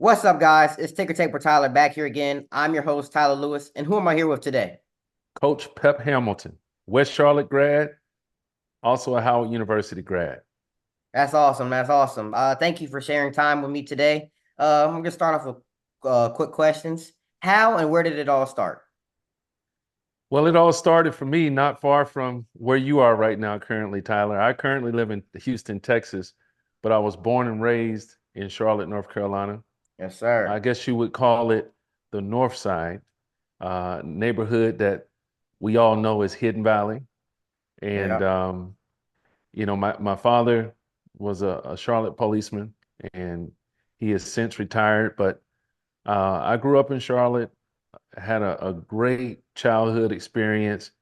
What's up, guys? It's Ticker Taper Tyler back here again. I'm your host, Tyler Lewis. And who am I here with today? Coach Pep Hamilton, West Charlotte grad, also a Howard University grad. That's awesome. That's awesome. Thank you for sharing time with me today. I'm going to start off with quick questions. How and where did it all start? Well, it all started for me not far from where you are right now, currently, Tyler. I currently live in Houston, Texas, but I was born and raised in Charlotte, North Carolina. Yes, I sir. guess you would call it the North Side, neighborhood that we all know as Hidden Valley. And, Yeah. my father was a Charlotte policeman, and he has since retired, but I grew up in Charlotte, had a great childhood experience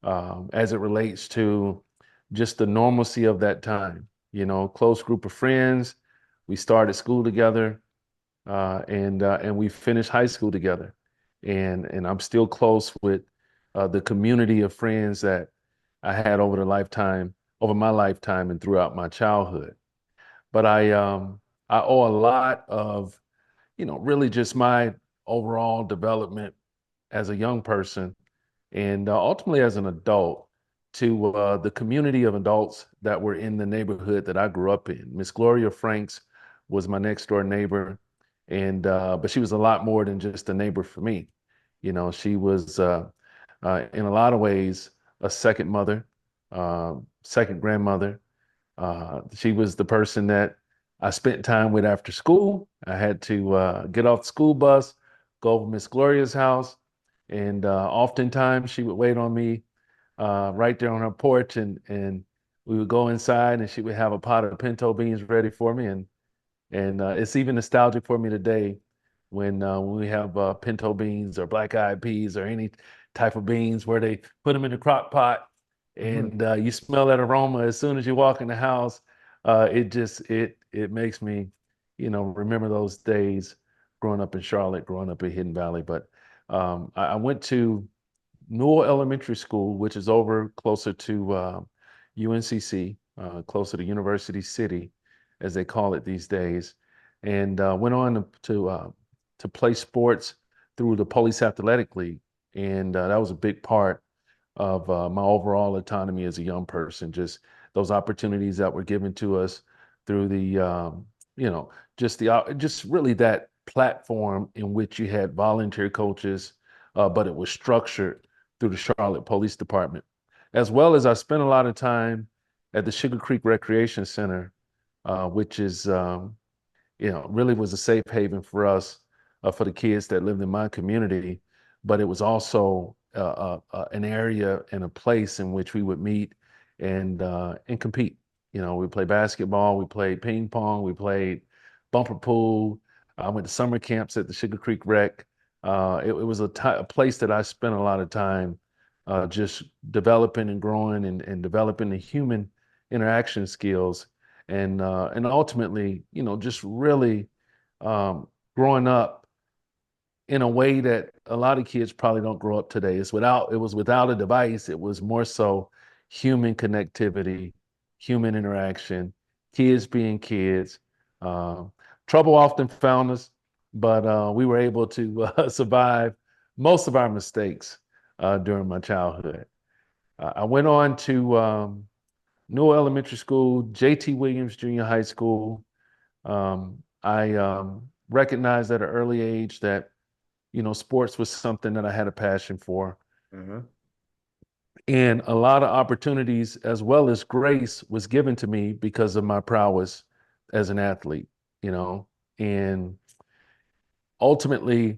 as it relates to just the normalcy of that time. Close group of friends. We started school together, and we finished high school together. And I'm still close with the community of friends that I had over my lifetime, and throughout my childhood. But I owe a lot of really just my overall development as a young person and ultimately as an adult to the community of adults that were in the neighborhood that I grew up in. Miss Gloria Franks was my next door neighbor, and but she was a lot more than just a neighbor for me. She was in a lot of ways a second mother, second grandmother. She was the person that I spent time with after school. I had to get off the school bus, go over Miss Gloria's house, and oftentimes she would wait on me right there on her porch, and we would go inside, and she would have a pot of pinto beans ready for me, and it's even nostalgic for me today when we have pinto beans or black eyed peas or any type of beans where they put them in the crock pot, Mhm. and you smell that aroma as soon as you walk in the house. It makes me, remember those days growing up in Charlotte, growing up in Hidden Valley. But I went to Newell Elementary School, which is over closer to UNCC, closer to University City, as they call it these days, and went on to play sports through the Police Athletic League, and that was a big part of my overall autonomy as a young person. Just those opportunities that were given to us through the, just really that platform in which you had volunteer coaches, but it was structured through the Charlotte Police Department, as well as I spent a lot of time at the Sugar Creek Recreation Center, which is really was a safe haven for us, for the kids that lived in my community. But it was also an area and a place in which we would meet and compete. We played basketball, we played ping pong, we played bumper pool. I went to summer camps at the Sugar Creek Rec. It was a place that I spent a lot of time just developing and growing and developing the human interaction skills and ultimately, just really growing up in a way that a lot of kids probably don't grow up today. It was without a device. It was more so human connectivity, human interaction, kids being kids. Uh, Trouble often found us, but we were able to survive most of our mistakes during my childhood. I went on to Newell Elementary School, J.T. Williams Junior High School. I recognized at an early age that, sports was something that I had a passion for. Mhm. And a lot of opportunities as well as grace was given to me because of my prowess as an athlete, you know. And ultimately,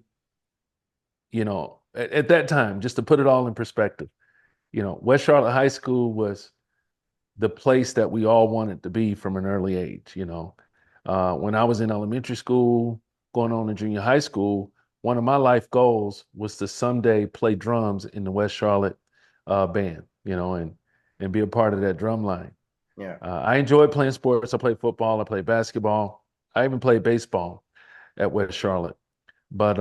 at that time, just to put it all in perspective, West Charlotte High School was the place that we all wanted to be from an early age. When I was in elementary school, going on to junior high school, one of my life goals was to someday play drums in the West Charlotte band, and be a part of that drum line. Yeah. I enjoyed playing sports. I played football. I played basketball. I even played baseball at West Charlotte. But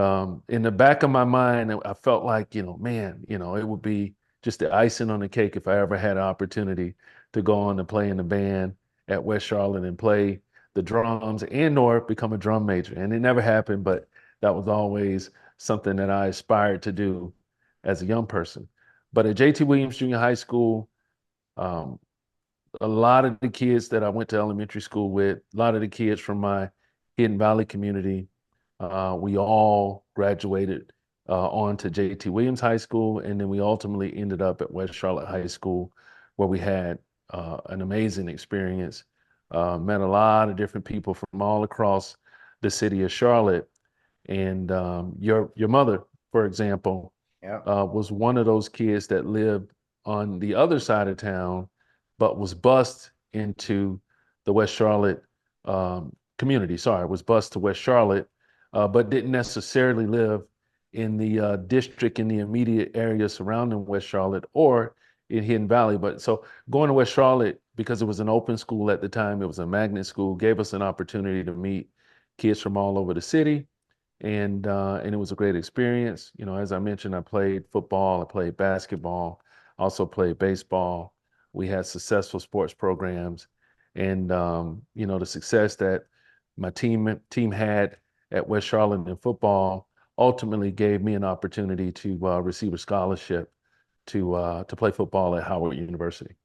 in the back of my mind, I felt like, man, it would be just the icing on the cake if I ever had an opportunity to go on to play in the band at West Charlotte and play the drums and nor become a drum major. And it never happened, but that was always something that I aspired to do as a young person. But at JT Williams Junior High School, um, a lot of the kids that I went to elementary school with, a lot of the kids from my Hidden Valley community, we all graduated on to JT Williams High School, and then we ultimately ended up at West Charlotte High School, where we had an amazing experience. Met a lot of different people from all across the city of Charlotte, and your mother, for example, Yeah, was one of those kids that lived on the other side of town, but was bused into the West Charlotte community. Sorry, was bused to West Charlotte, but didn't necessarily live in the district in the immediate area surrounding West Charlotte or in Hidden Valley. But so going to West Charlotte, because it was an open school at the time, it was a magnet school, gave us an opportunity to meet kids from all over the city, and it was a great experience. You know, as I mentioned, I played football, I played basketball, also played baseball. We had successful sports programs, and you know, the success that my team had at West Charlotte in football ultimately gave me an opportunity to receive a scholarship to play football at Howard University.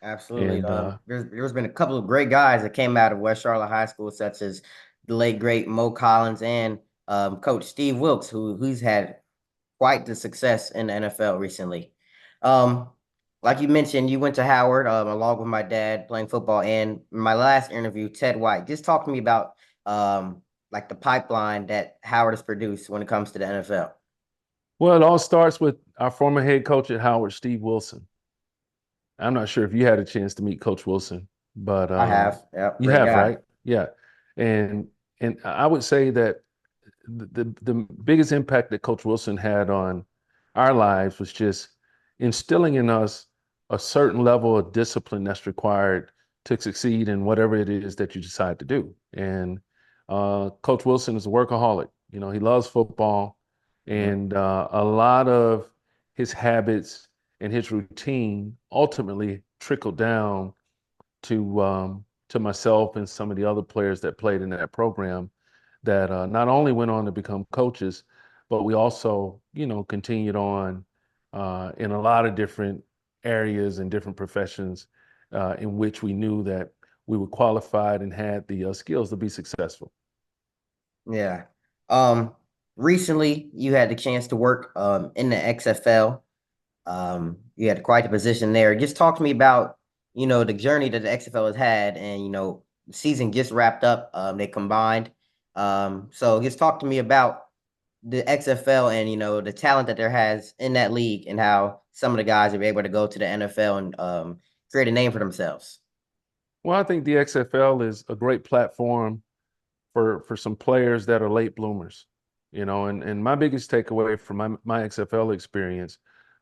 absolutely. And There's been a couple of great guys that came out of West Charlotte High School, such as the late great Mo Collins and Coach Steve Wilkes, who's had quite the success in the NFL recently. Um, like you mentioned, you went to Howard along with my dad playing football. And in my last interview, Ted White, just talk to me about like the pipeline that Howard has produced when it comes to the NFL. well, it all starts with our former head coach at Howard, Steve Wilson. I'm not sure if you had a chance to meet Coach Wilson, but I have, yep, you great have, guy. right? Yeah. And I would say that the biggest impact that Coach Wilson had on our lives was just instilling in us a certain level of discipline that's required to succeed in whatever it is that you decide to do. And Coach Wilson is a workaholic. You know, he loves football, Mhm. and a lot of his habits and his routine ultimately trickled down to myself and some of the other players that played in that program that not only went on to become coaches, but we also, you know, continued on in a lot of different areas and different professions in which we knew that we were qualified and had the skills to be successful. Yeah. Um, Recently you had the chance to work in the XFL. You had quite the position there. Just talk to me about, the journey that the XFL has had, and the season just wrapped up. They combined. So just talk to me about the XFL and the talent that there has in that league, and how some of the guys are able to go to the NFL and create a name for themselves. Well, I think the XFL is a great platform for some players that are late bloomers, you know, and my biggest takeaway from my XFL experience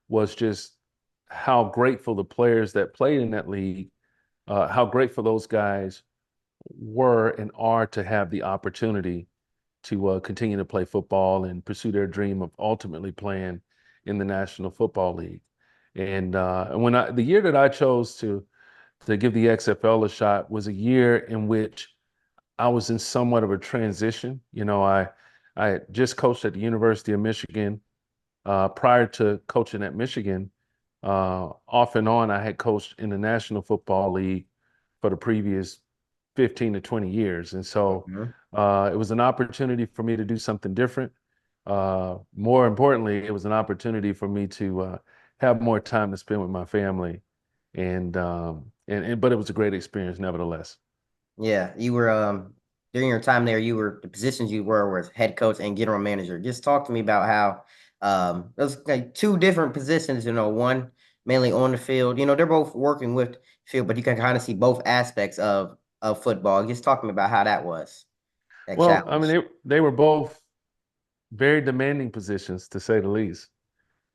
was just how grateful the players that played in that league, how grateful those guys were and are to have the opportunity to continue to play football and pursue their dream of ultimately playing in the National Football League. And when the year that I chose to give the XFL a shot was a year in which I was in somewhat of a transition. You know, I had just coached at the University of Michigan. Prior to coaching at Michigan, off and on, I had coached in the National Football League for the previous 15 to 20 years. And so Mhm. it was an opportunity for me to do something different. More importantly, it was an opportunity for me to have more time to spend with my family. And but it was a great experience nevertheless. Yeah, you were during your time there, you were the positions you were was head coach and general manager. Just talk to me about how those like two different positions, one mainly on the field. They're both working with field, but you can kind of see both aspects of football. Just talk to me about how that was, that Well, I mean, challenge. they were both very demanding positions, to say the least.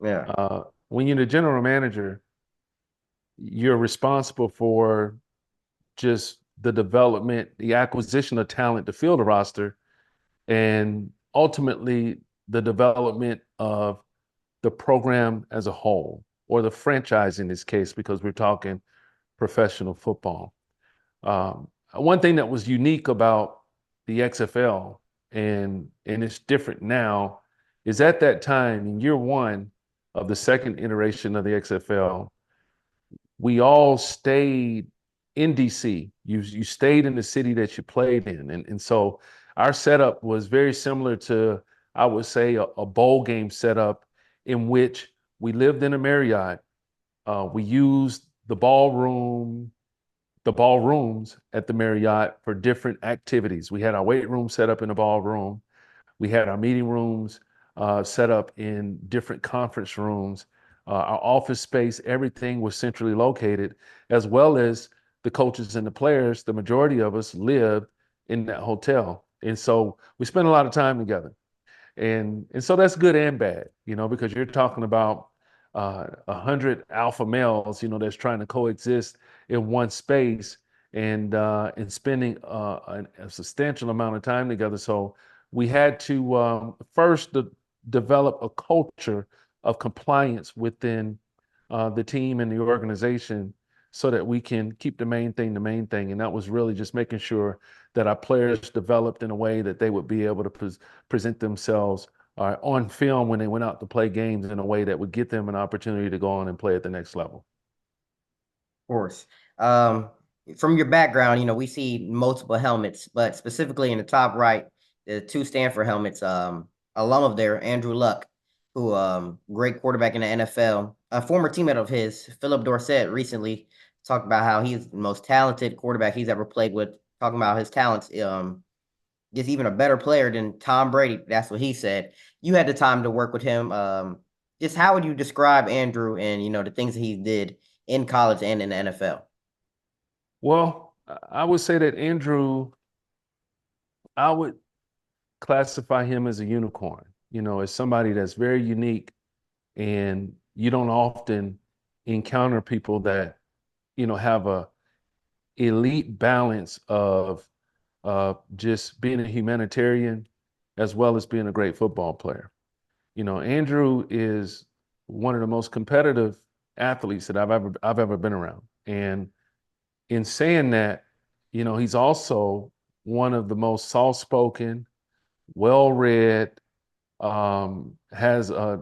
Yeah. When you're the general manager, you're responsible for just the development, the acquisition of talent to fill the roster, and ultimately the development of the program as a whole, or the franchise in this case, because we're talking professional football. one thing that was unique about the XFL, and it's different now, is at that time in year one of the second iteration of the XFL, we all stayed in DC. You stayed in the city that you played in, and so our setup was very similar to, I would say, a bowl game setup in which we lived in a Marriott. We used the ballrooms at the Marriott for different activities. We had our weight room set up in the ballroom. We had our meeting rooms set up in different conference rooms. Our office space, everything was centrally located, as well as the coaches and the players. The majority of us lived in that hotel. And so we spent a lot of time together. And so that's good and bad, because you're talking about 100 alpha males, that's trying to coexist in one space and spending a substantial amount of time together. So we had to first develop a culture of compliance within the team and the organization so that we can keep the main thing. And that was really just making sure that our players developed in a way that they would be able to present themselves on film when they went out to play games in a way that would get them an opportunity to go on and play at the next level. Course. Um, from your background, we see multiple helmets, but specifically in the top right, the two Stanford helmets, alum of there, Andrew Luck, who great quarterback in the NFL. A former teammate of his, Philip Dorsett, recently talked about how he's the most talented quarterback he's ever played with, talking about his talents, just even a better player than Tom Brady. That's what he said. You had the time to work with him. Just how would you describe Andrew and the things that he did in college and in the NFL? Well, I would say that Andrew, I would classify him as a unicorn, as somebody that's very unique, and you don't often encounter people that, have a elite balance of just being a humanitarian as well as being a great football player. Andrew is one of the most competitive athletes that I've ever been around. And in saying that, he's also one of the most soft-spoken, well-read, has a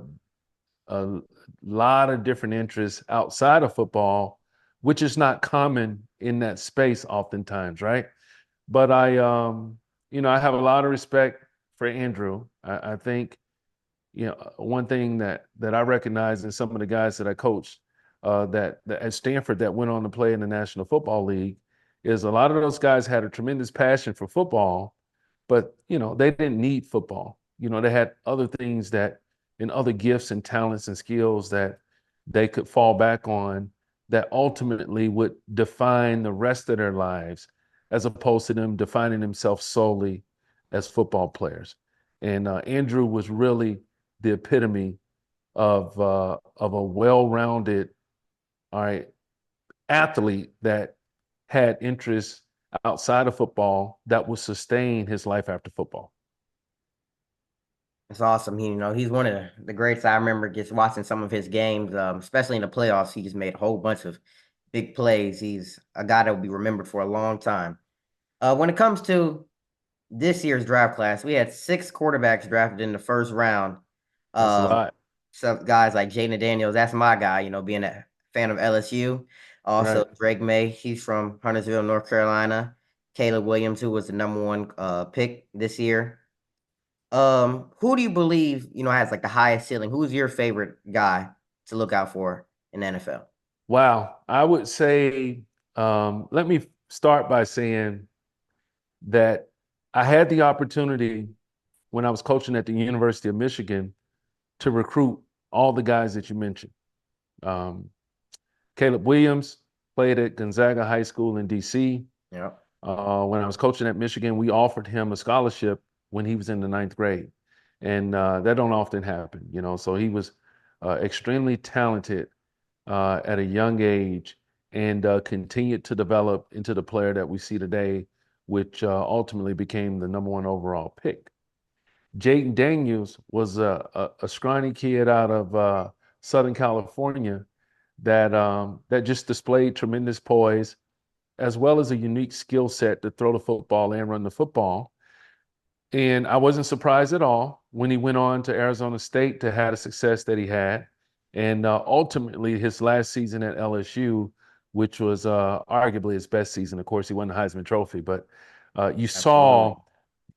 lot of different interests outside of football, which is not common in that space oftentimes, right? But I have a lot of respect for Andrew. I think, one thing that I recognize in some of the guys that I coached that at Stanford that went on to play in the National Football League is a lot of those guys had a tremendous passion for football, but they didn't need football. They had other things and other gifts and talents and skills that they could fall back on that ultimately would define the rest of their lives, as opposed to them defining themselves solely as football players. And Andrew was really the epitome of a well-rounded, all right, athlete that had interests outside of football that would sustain his life after football. It's awesome. He's one of the greats. I remember just watching some of his games, especially in the playoffs. He just made a whole bunch of big plays. He's a guy that will be remembered for a long time. When it comes to this year's draft class, we had six quarterbacks drafted in the first round. That's a Um, lot, some guys like Jaden Daniels, that's my guy, being a fan of LSU. Also, right? Drake May, he's from Huntersville, North Carolina. Caleb Williams, who was the number one pick this year. Who do you believe, has like the highest ceiling? Who's your favorite guy to look out for in the NFL? Wow. I would say, let me start by saying that I had the opportunity when I was coaching at the University of Michigan to recruit all the guys that you mentioned. Um, Caleb Williams played at Gonzaga High School in DC. Yeah. When I was coaching at Michigan, we offered him a scholarship when he was in the ninth grade, and that don't often happen. So he was extremely talented at a young age and continued to develop into the player that we see today, which ultimately became the number one overall pick. Jaden Daniels was a scrawny kid out of Southern California that just displayed tremendous poise, as well as a unique skill set to throw the football and run the football. And I wasn't surprised at all when he went on to Arizona State to have the success that he had. And ultimately, his last season at LSU, which was arguably his best season. Of course, he won the Heisman Trophy, but you Absolutely. saw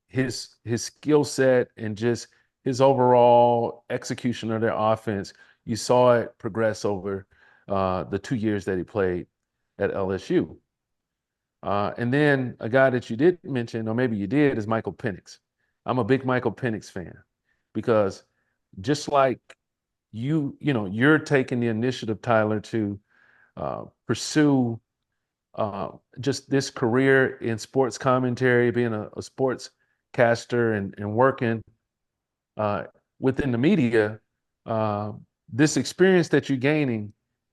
his skill set and just his overall execution of their offense. You saw it progress over the 2 years that he played at LSU. And then a guy that you didn't mention, or maybe you did, is Michael Penix. I'm a big Michael Penix fan because just like you're taking the initiative, Tyler, to pursue just this career in sports commentary, being a sports caster and working uh, within the media, uh, this experience that you're gaining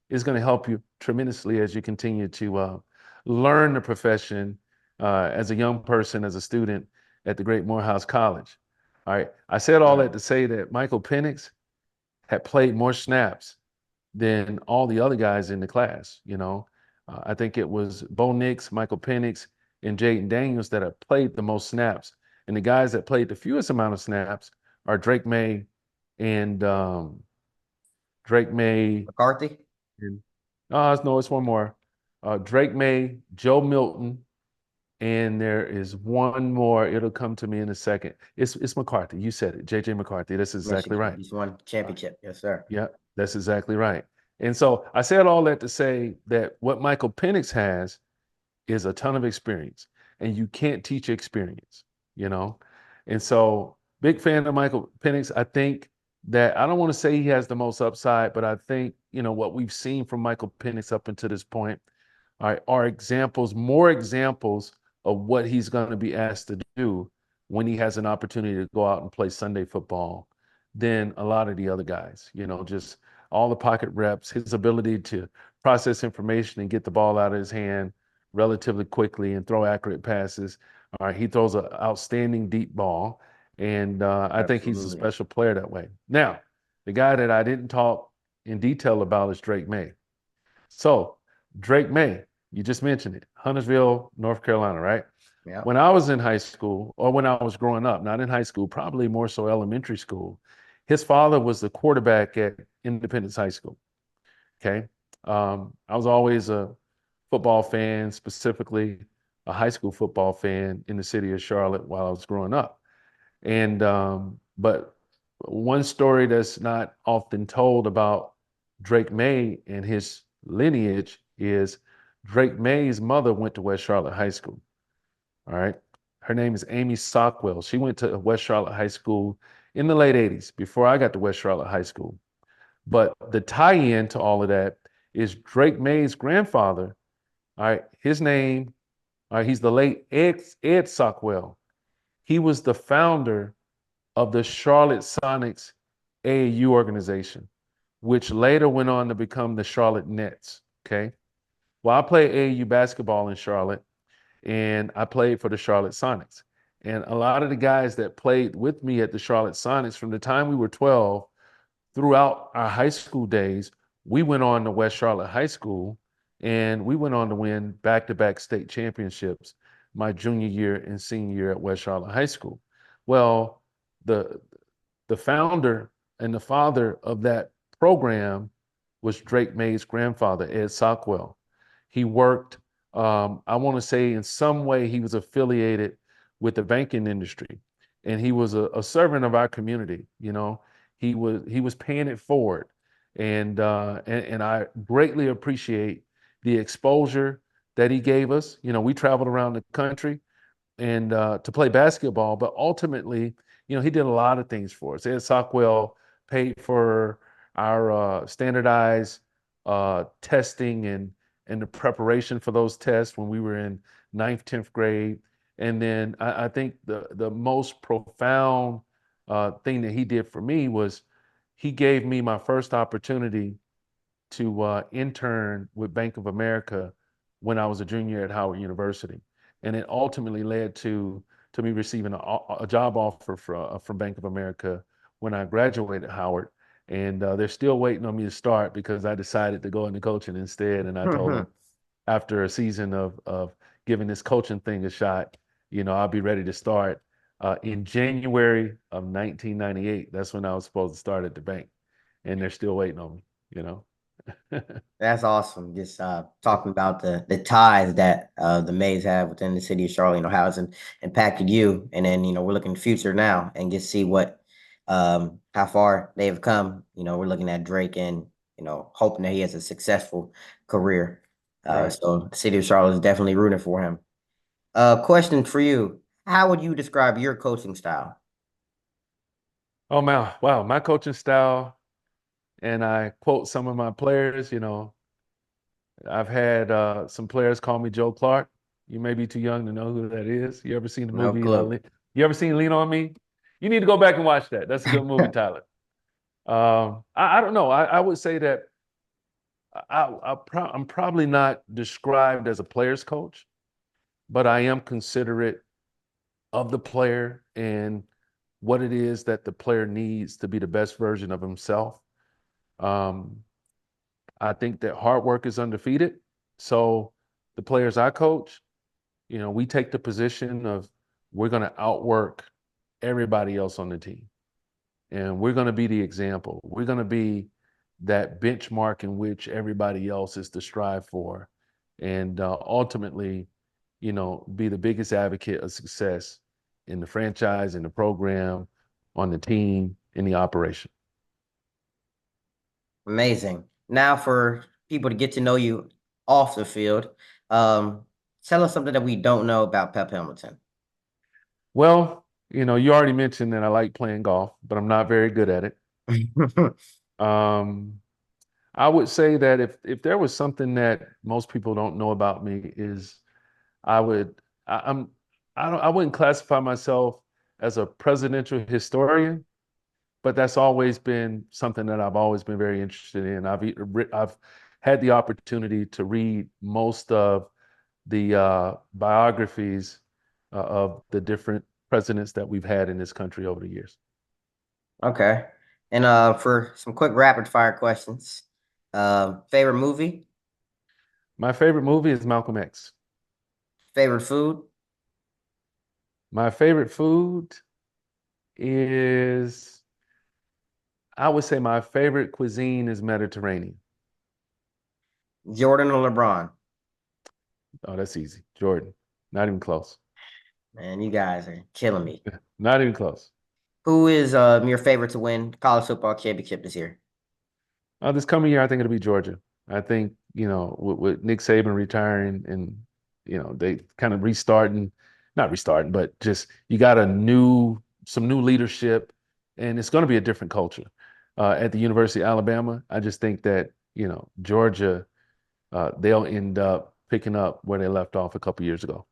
is going to help you tremendously as you continue to learn the profession as a young person, as a student at the great Morehouse College. All right. I said all that to say that Michael Penix had played more snaps than all the other guys in the class. I think it was Bo Nix, Michael Penix, and Jaden Daniels that have played the most snaps. And the guys that played the fewest amount of snaps are Drake May and Drake May McCarthy. and no, it's one more. Drake May, Joe Milton, and there is one more. It'll come to me in a second. It's McCarthy. You said it, JJ McCarthy. That's exactly Michigan. right. He's won Uh, championship. Yes, sir. Yeah, that's exactly right. And so I said all that to say that what Michael Penix has is a ton of experience, and you can't teach experience, you know? And so, big fan of Michael Penix. I think that I don't want to say he has the most upside, but I think, what we've seen from Michael Penix up until this point are examples, more examples of what he's going to be asked to do when he has an opportunity to go out and play Sunday football than a lot of the other guys. Just all the pocket reps, his ability to process information and get the ball out of his hand relatively quickly and throw accurate passes. All right, he throws an outstanding deep ball, and I think he's a Absolutely. special player that way. Now, the guy that I didn't talk in detail about is Drake May. So, Drake May, you just mentioned it, Huntersville, North Carolina, right? Yeah. When I was in high school, or when I was growing up, not in high school, probably more so elementary school, his father was the quarterback at Independence High School. Okay. I was always a football fan, specifically a high school football fan in the city of Charlotte while I was growing up. And but one story that's not often told about Drake May and his lineage is Drake May's mother went to West Charlotte High School. All right. Her name is Amy Sockwell. She went to West Charlotte High School in the late 80s before I got to West Charlotte High School. But the tie-in to all of that is Drake May's grandfather. All right, his name, all right, he's the late Ed Sockwell. He was the founder of the Charlotte Sonics AAU organization, which later went on to become the Charlotte Nets. Okay. Well, I played AAU basketball in Charlotte, and I played for the Charlotte Sonics. And a lot of the guys that played with me at the Charlotte Sonics from the time we were 12 throughout our high school days, we went on to West Charlotte High School and we went on to win back-to-back state championships my junior year and senior year at West Charlotte High School. Well, the the founder and the father of that program was Drake May's grandfather, Ed Sockwell. He worked, I want to say, in some way, he was affiliated with the banking industry, and he was a servant of our community. He was paying it forward, and I greatly appreciate the exposure that he gave us. We traveled around the country and to play basketball. But ultimately, he did a lot of things for us. Ed Sockwell paid for our standardized testing and the preparation for those tests when we were in ninth, 10th grade. And then I think the most profound thing that he did for me was he gave me my first opportunity to intern with Bank of America when I was a junior at Howard University, and it ultimately led to me receiving a job offer from Bank of America when I graduated Howard. And they're still waiting on me to start because I decided to go into coaching instead. And I told them after a season of giving this coaching thing a shot, I'll be ready to start in January of 1998. That's when I was supposed to start at the bank, and they're still waiting on me, you know. That's awesome. Just talking about the ties that the Mays have within the city of Charlotte, how it's impacted you, and then we're looking to the future now and just see what how far they have come. We're looking at Drake and hoping that he has a successful career. Right. So the city of Charlotte is definitely rooting for him. Question for you: how would you describe your coaching style? Oh man, wow, my coaching style, and I quote some of my players, I've had some players call me Joe Clark. You may be too young to know who that is. You ever seen the No movie? clue. You ever seen Lean on Me? You need to go back and watch that. That's a good movie, Tyler. I don't know. I would say that I'm probably not described as a player's coach, but I am considerate of the player and what it is that the player needs to be the best version of himself. Um, I think that hard work is undefeated. So the players I coach, we take the position of we're going to outwork everybody else on the team. And we're going to be the example. We're going to be that benchmark in which everybody else is to strive for. And ultimately, be the biggest advocate of success in the franchise, in the program, on the team, in the operation. Amazing. Now, for people to get to know you off the field, um, tell us something that we don't know about Pep Hamilton. Well, you already mentioned that I like playing golf, but I'm not very good at it. Um, I would say that if there was something that most people don't know about me is I would I'm I wouldn't classify myself as a presidential historian, but that's always been something that I've always been very interested in. I've had the opportunity to read most of the biographies of the different presidents that we've had in this country over the years. Okay. And for some quick rapid fire questions, favorite movie, My favorite movie is Malcolm X. favorite food, My favorite food is, I would say my favorite cuisine is Mediterranean. Jordan or LeBron? Oh, that's easy. Jordan. Not even close. Man, you guys are killing me. Not even close. Who is your favorite to win college football championship this year? This coming year, I think it'll be Georgia. I think, with Nick Saban retiring and, they kind of restarting, not restarting, but just you got some new leadership, and it's going to be a different culture. At the University of Alabama, I just think that, Georgia, they'll end up picking up where they left off a couple years ago.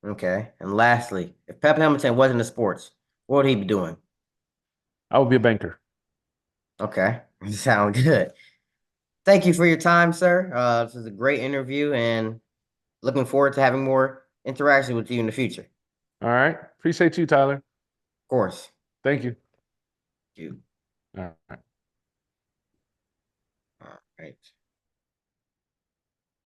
Okay. And lastly, if Pep Hamilton wasn't in sports, what would he be doing? I would be a banker. Okay. Sound good. Thank you for your time, sir. This is a great interview and looking forward to having more interaction with you in the future. Of All right. Appreciate you, Tyler. course. Thank you. You. All right. All right.